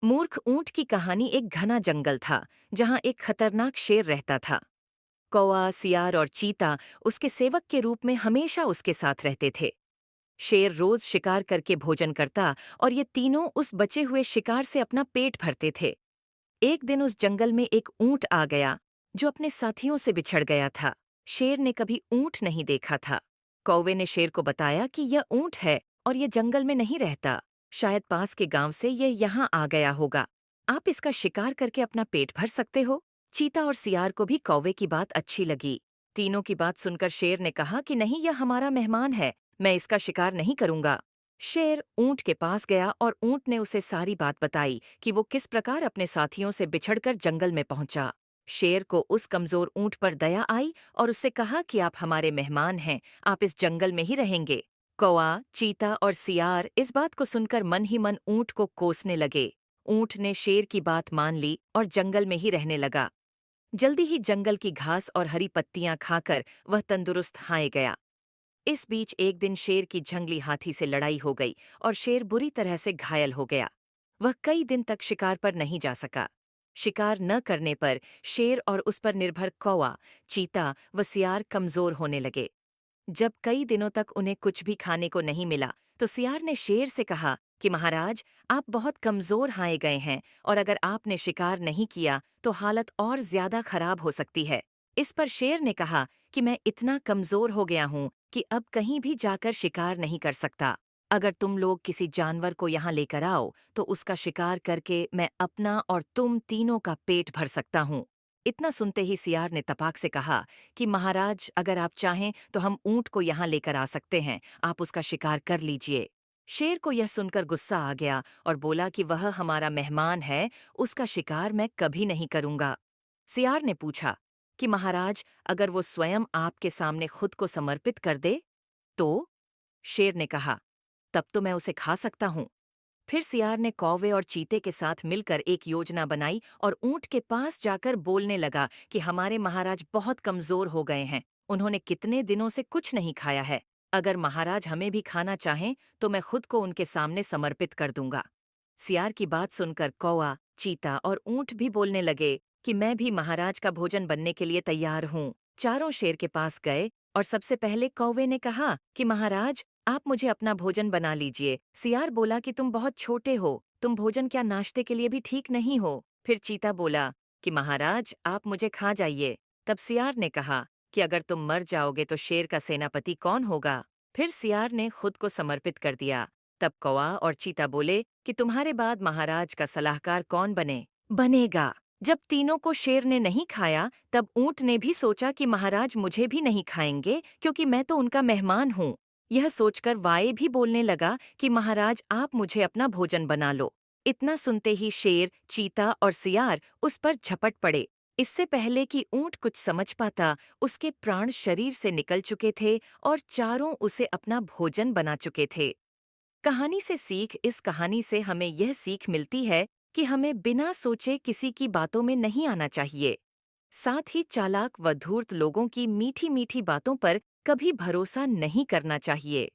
मूर्ख ऊंट की कहानी एक घना जंगल था जहां एक खतरनाक शेर रहता था। कौआ, सियार और चीता उसके सेवक के रूप में हमेशा उसके साथ रहते थे। शेर रोज शिकार करके भोजन करता और ये तीनों उस बचे हुए शिकार से अपना पेट भरते थे। एक दिन उस जंगल में एक ऊंट आ गया जो अपने साथियों से बिछड़ गया था। शेर ने कभी ऊंट नहीं देखा था। कौवे ने शेर को बताया कि यह ऊंट है और यह जंगल में नहीं रहता। शायद पास के गांव से यह यहाँ आ गया होगा। आप इसका शिकार करके अपना पेट भर सकते हो। चीता और सियार को भी कौवे की बात अच्छी लगी। तीनों की बात सुनकर शेर ने कहा कि नहीं, यह हमारा मेहमान है, मैं इसका शिकार नहीं करूंगा। शेर ऊंट के पास गया और ऊंट ने उसे सारी बात बताई कि वो किस प्रकार अपने साथियों से बिछड़कर जंगल में पहुंचा। शेर को उस कमजोर ऊंट पर दया आई और उससे कहा कि आप हमारे मेहमान हैं, आप इस जंगल में ही रहेंगे। कौआ, चीता और सियार इस बात को सुनकर मन ही मन ऊंट को कोसने लगे। ऊंट ने शेर की बात मान ली और जंगल में ही रहने लगा। जल्दी ही जंगल की घास और हरी पत्तियां खाकर वह तंदुरुस्त हाय गया। इस बीच एक दिन शेर की जंगली हाथी से लड़ाई हो गई और शेर बुरी तरह से घायल हो गया। वह कई दिन तक शिकार पर नहीं जा सका। शिकार न करने पर शेर और उस पर निर्भर कौवा, चीता व सियार कमजोर होने लगे। जब कई दिनों तक उन्हें कुछ भी खाने को नहीं मिला तो सियार ने शेर से कहा कि महाराज, आप बहुत कमजोर हाए गए हैं और अगर आपने शिकार नहीं किया तो हालत और ज्यादा खराब हो सकती है। इस पर शेर ने कहा कि मैं इतना कमजोर हो गया हूं कि अब कहीं भी जाकर शिकार नहीं कर सकता। अगर तुम लोग किसी जानवर को यहाँ लेकर आओ तो उसका शिकार करके मैं अपना और तुम तीनों का पेट भर सकता हूँ। इतना सुनते ही सियार ने तपाक से कहा कि महाराज, अगर आप चाहें तो हम ऊंट को यहाँ लेकर आ सकते हैं, आप उसका शिकार कर लीजिए। शेर को यह सुनकर गुस्सा आ गया और बोला कि वह हमारा मेहमान है, उसका शिकार मैं कभी नहीं करूंगा। सियार ने पूछा कि महाराज, अगर वो स्वयं आपके सामने खुद को समर्पित कर दे तो? शेर ने कहा, तब तो मैं उसे खा सकता हूँ। फिर सियार ने कौवे और चीते के साथ मिलकर एक योजना बनाई और ऊंट के पास जाकर बोलने लगा कि हमारे महाराज बहुत कमजोर हो गए हैं, उन्होंने कितने दिनों से कुछ नहीं खाया है। अगर महाराज हमें भी खाना चाहें तो मैं खुद को उनके सामने समर्पित कर दूंगा। सियार की बात सुनकर कौवा, चीता और ऊंट भी बोलने लगे कि मैं भी महाराज का भोजन बनने के लिए तैयार हूँ। चारों शेर के पास गए और सबसे पहले कौवे ने कहा कि महाराज, आप मुझे अपना भोजन बना लीजिए। सियार बोला कि तुम बहुत छोटे हो, तुम भोजन क्या नाश्ते के लिए भी ठीक नहीं हो। फिर चीता बोला कि महाराज, आप मुझे खा जाइए। तब सियार ने कहा कि अगर तुम मर जाओगे तो शेर का सेनापति कौन होगा। फिर सियार ने खुद को समर्पित कर दिया। तब कौवा और चीता बोले कि तुम्हारे बाद महाराज का सलाहकार कौन बनेगा। जब तीनों को शेर ने नहीं खाया तब ऊंट ने भी सोचा कि महाराज मुझे भी नहीं खाएंगे क्योंकि मैं तो उनका मेहमान हूँ। यह सोचकर वाये भी बोलने लगा कि महाराज, आप मुझे अपना भोजन बना लो। इतना सुनते ही शेर, चीता और सियार उस पर झपट पड़े। इससे पहले कि ऊंट कुछ समझ पाता, उसके प्राण शरीर से निकल चुके थे और चारों उसे अपना भोजन बना चुके थे। कहानी से सीख। इस कहानी से हमें यह सीख मिलती है कि हमें बिना सोचे किसी की बातों में नहीं आना चाहिए। साथ ही चालाक व धूर्त लोगों की मीठी मीठी बातों पर कभी भरोसा नहीं करना चाहिए।